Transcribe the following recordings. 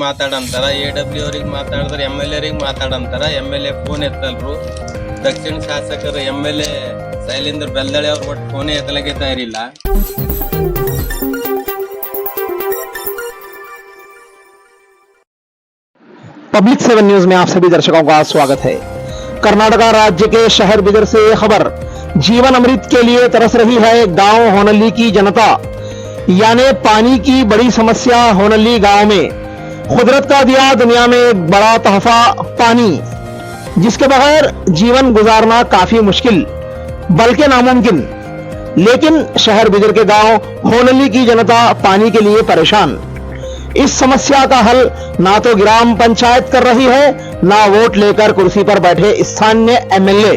ಮಾತಾಡಂತಾರ, AW ಅವ್ರಿಗೆ ಮಾತಾಡಿದ್ರೆ MLA ಮಾತಾಡಂತಾರ. MLA ಫೋನ್ ಎತ್ತಲ್ರು. ದಕ್ಷಿಣ ಶಾಸಕರು MLA ಶೈಲೇಂದ್ರ ಬೆಲ್ದಳೆ ಅವ್ರು ಒಟ್ಟು ಫೋನೇ ಎತ್ತಲಕ್ಕೆ ತಯಾರಿಲ್ಲ. पब्लिक 7 न्यूज में आप सभी दर्शकों का स्वागत है। कर्नाटक राज्य के शहर बिदर से खबर। जीवन अमृत के लिए तरस रही है गांव होनली की जनता, यानी पानी की बड़ी समस्या होनली गांव में। कुदरत का दिया दुनिया में एक बड़ा तोहफा पानी, जिसके बगैर जीवन गुजारना काफी मुश्किल बल्कि नामुमकिन। लेकिन शहर बिदर के गांव होनली की जनता पानी के लिए परेशान। इस समस्या का हल ना तो ग्राम पंचायत कर रही है, ना वोट लेकर कुर्सी पर बैठे स्थानीय MLA।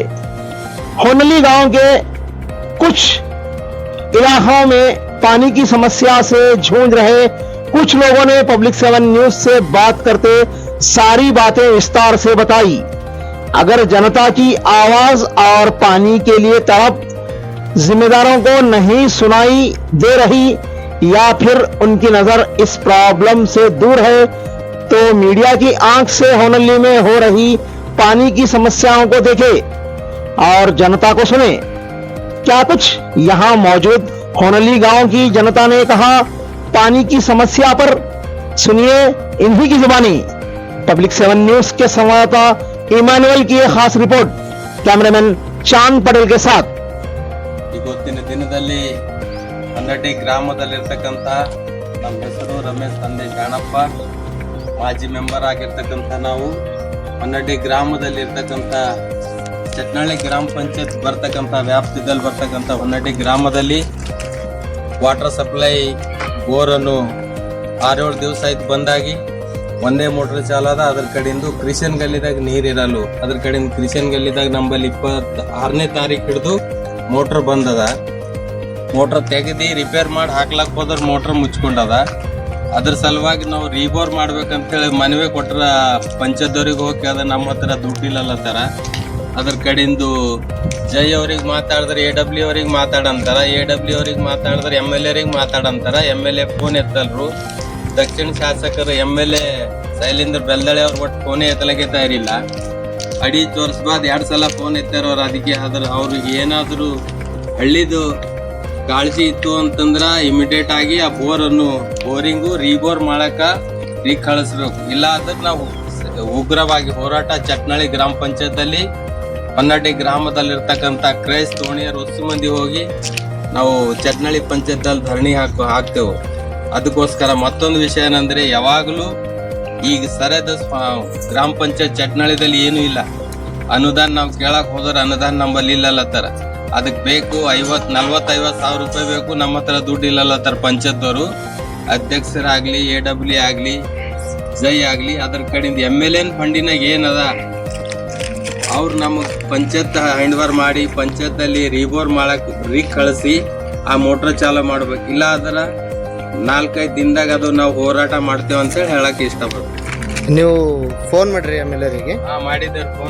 होनली गांव के कुछ इलाकों में पानी की समस्या से जूझ रहे कुछ लोगों ने पब्लिक 7 न्यूज से बात करते सारी बातें विस्तार से बताई। अगर जनता की आवाज और पानी के लिए तड़प जिम्मेदारों को नहीं सुनाई दे रही, या फिर उनकी नजर इस प्रॉब्लम से दूर है, तो मीडिया की आंख से होनली में हो रही पानी की समस्याओं को देखे और जनता को सुने। क्या कुछ यहां मौजूद होनली गांव की जनता ने कहा पानी की समस्या पर, सुनिए इन्हीं की जुबानी। पब्लिक 7 न्यूज के संवाददाता इमानुअल की एक खास रिपोर्ट, कैमरामैन चांद पटेल के साथ। ಇವತ್ತಿನ ದಿನದಲ್ಲಿ ಹನ್ನಡಿ ಗ್ರಾಮದಲ್ಲಿರ್ತಕ್ಕಂಥ ನಮ್ಮ ಹೆಸರು ರಮೇಶ್ ತಂದೆ ಶಾಣಪ್ಪ, ಮಾಜಿ ಮೆಂಬರ್ ಆಗಿರ್ತಕ್ಕಂಥ ನಾವು ಹನ್ನಡಿ ಗ್ರಾಮದಲ್ಲಿರ್ತಕ್ಕಂಥ ಚಟ್ನಳ್ಳಿ ಗ್ರಾಮ ಪಂಚಾಯತ್ ಬರ್ತಕ್ಕಂಥ ವ್ಯಾಪ್ತಿದಲ್ಲಿ ಬರ್ತಕ್ಕಂಥ ಹನ್ನಡಿ ಗ್ರಾಮದಲ್ಲಿ ವಾಟರ್ ಸಪ್ಲೈ ಬೋರನ್ನು 6-7 ದಿವಸ ಆಯ್ತು ಬಂದಾಗಿ ಒಂದೇ ಮೋಟರ್ ಚಾಲದ. ಅದ್ರ ಕಡೆಯಿಂದ ಕ್ರಿಶ್ಚಿಯನ್ ಗಲ್ಲಿದಾಗ ನೀರಿರಲು, ಅದ್ರ ಕಡೆಯಿಂದ ಕ್ರಿಶ್ಚಿಯನ್ ಗಲ್ಲಿದಾಗ ನಂಬಲ್ಲಿ 26ನೇ ತಾರೀಕು ಹಿಡಿದು ಮೋಟರ್ ಬಂದದ. ಮೋಟರ್ ತೆಗೆದು ರಿಪೇರ್ ಮಾಡಿ ಹಾಕ್ಲಕ್ ಹೋದ್ರ ಮೋಟರ್ ಮುಚ್ಕೊಂಡದ. ಅದ್ರ ಸಲುವಾಗಿ ನಾವು ರೀಬೋರ್ ಮಾಡ್ಬೇಕಂತೇಳಿ ಮನವಿ ಕೊಟ್ರ ಪಂಚಾಯತ್ದವ್ರಿಗೆ ಹೋಗಿ ಅದ ನಮ್ಮ ಹತ್ರ ದುಡ್ಡಿಲ್ಲತ್ತಾರ. ಅದ್ರ ಕಡೆಯಿಂದ ಜೈ ಅವ್ರಿಗೆ ಮಾತಾಡಿದ್ರೆ AW ಅವ್ರಿಗೆ ಮಾತಾಡಂತಾರ, AW ಅವ್ರಿಗೆ ಮಾತಾಡಿದ್ರೆ MLA ಮಾತಾಡಂತಾರ. MLA ಫೋನ್ ಎತ್ತಲ್ರು. ದಕ್ಷಿಣ ಶಾಸಕರು MLA ಶೈಲೇಂದ್ರ ಬೆಲ್ದಳೆ ಅವ್ರು ಒಟ್ಟು ಫೋನೇ ಎತ್ತಲಕ್ಕೆ ತಯಾರಿಲ್ಲ. ಅಡಿ ತೋರಿಸ್ಬಾರ್ದು 2 ಸಲ ಫೋನ್ ಎತ್ತಾರವ್ರು. ಅದಕ್ಕೆ ಅವ್ರಿಗೆ ಏನಾದರೂ ಹಳ್ಳಿದು ಕಾಳಜಿ ಇತ್ತು ಅಂತಂದ್ರ ಇಮಿಡಿಯೇಟ್ ಆಗಿ ಆ ಬೋರಿಂಗು ರೀಬೋರ್ ಮಾಡಕ ಕಳಿಸ್ಬೇಕು. ಇಲ್ಲ ಅಂದ್ರೆ ನಾವು ಉಗ್ರವಾಗಿ ಹೋರಾಟ ಚಟ್ನಳ್ಳಿ ಗ್ರಾಮ ಪಂಚಾಯತ್ ಹನ್ನಡಿ ಗ್ರಾಮದಲ್ಲಿರ್ತಕ್ಕಂಥ ಕ್ರೈಸ್ ತೋಣಿಯರು ಹೊಸ ಮಂದಿ ಹೋಗಿ ನಾವು ಚಟ್ನಳ್ಳಿ ಪಂಚಾಯತ್ ಧರಣಿ ಹಾಕ್ತೇವೆ. ಅದಕ್ಕೋಸ್ಕರ ಮತ್ತೊಂದು ವಿಷಯ ಏನಂದ್ರೆ, ಯಾವಾಗಲೂ ಈಗ ಸರಿಯಾದ ಗ್ರಾಮ ಪಂಚಾಯತ್ ಚಟ್ನಳ್ಳಿದಲ್ಲಿ ಏನೂ ಇಲ್ಲ. ಅನುದಾನ ನಾವು ಕೇಳಕ್ ಹೋದ್ರೆ ಅನುದಾನ ನಮ್ಮಲ್ಲಿ ಇಲ್ಲಲ್ಲತ್ತಾರ. ಅದಕ್ಕೆ ಬೇಕು 40-50 ಸಾವಿರ ರೂಪಾಯಿ ಬೇಕು. ನಮ್ಮ ಹತ್ರ ದುಡ್ಡು ಇಲ್ಲಲ್ಲತ್ತಾರ ಪಂಚಾಯತ್ದವರು. ಅಧ್ಯಕ್ಷರಾಗ್ಲಿ, AW ಆಗ್ಲಿ, ಜೈ ಆಗ್ಲಿ, ಅದ್ರ ಕಡೆಯಿಂದ MLA ಫಂಡಿನಾಗ ಏನದ ಅವ್ರು ನಮಗೆ ಪಂಚಾಯತ್ ಹ್ಯಾಂಡ್ಓವರ್ ಮಾಡಿ ಪಂಚಾಯತ್ದಲ್ಲಿ ರೀಬೋರ್ ಮಾಡಕ್ ಕಳಿಸಿ ಆ ಮೋಟರ್ ಚಾಲು ಮಾಡ್ಬೇಕು. ಇಲ್ಲ ಅದರ 4-5 ದಿನದಾಗ ಅದು ನಾವು ಹೋರಾಟ ಮಾಡ್ತೇವೆ ಅಂತೇಳಿ ಹೇಳಕ್ ಇಷ್ಟಪಡ್ತೀವಿ. ನೀವು ಫೋನ್ ಮಾಡ್ರಿ MLA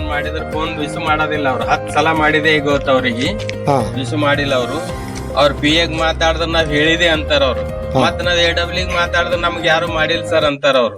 ಮಾಡಿದ್ರೆ ಫೋನ್ ರಿಸೀವ್ ಮಾಡೋದಿಲ್ಲ ಅವ್ರು. 10 ಸಲ ಮಾಡಿದೆ ಈಗ ಗೊತ್ತ ಅವ್ರಿಗೆ, ರಿಸೀವ್ ಮಾಡಿಲ್ಲ ಅವರು. ಅವ್ರ PA ಮಾತಾಡಿದ್ರೆ ನಾವ್ ಹೇಳಿದೆ ಅಂತಾರ ಅವ್ರು. ಮತ್ತ ನಾವ್ AW ಮಾತಾಡಿದ್ರೆ ನಮ್ಗೆ ಯಾರು ಮಾಡಿಲ್ಲ ಸರ್ ಅಂತಾರ ಅವ್ರು.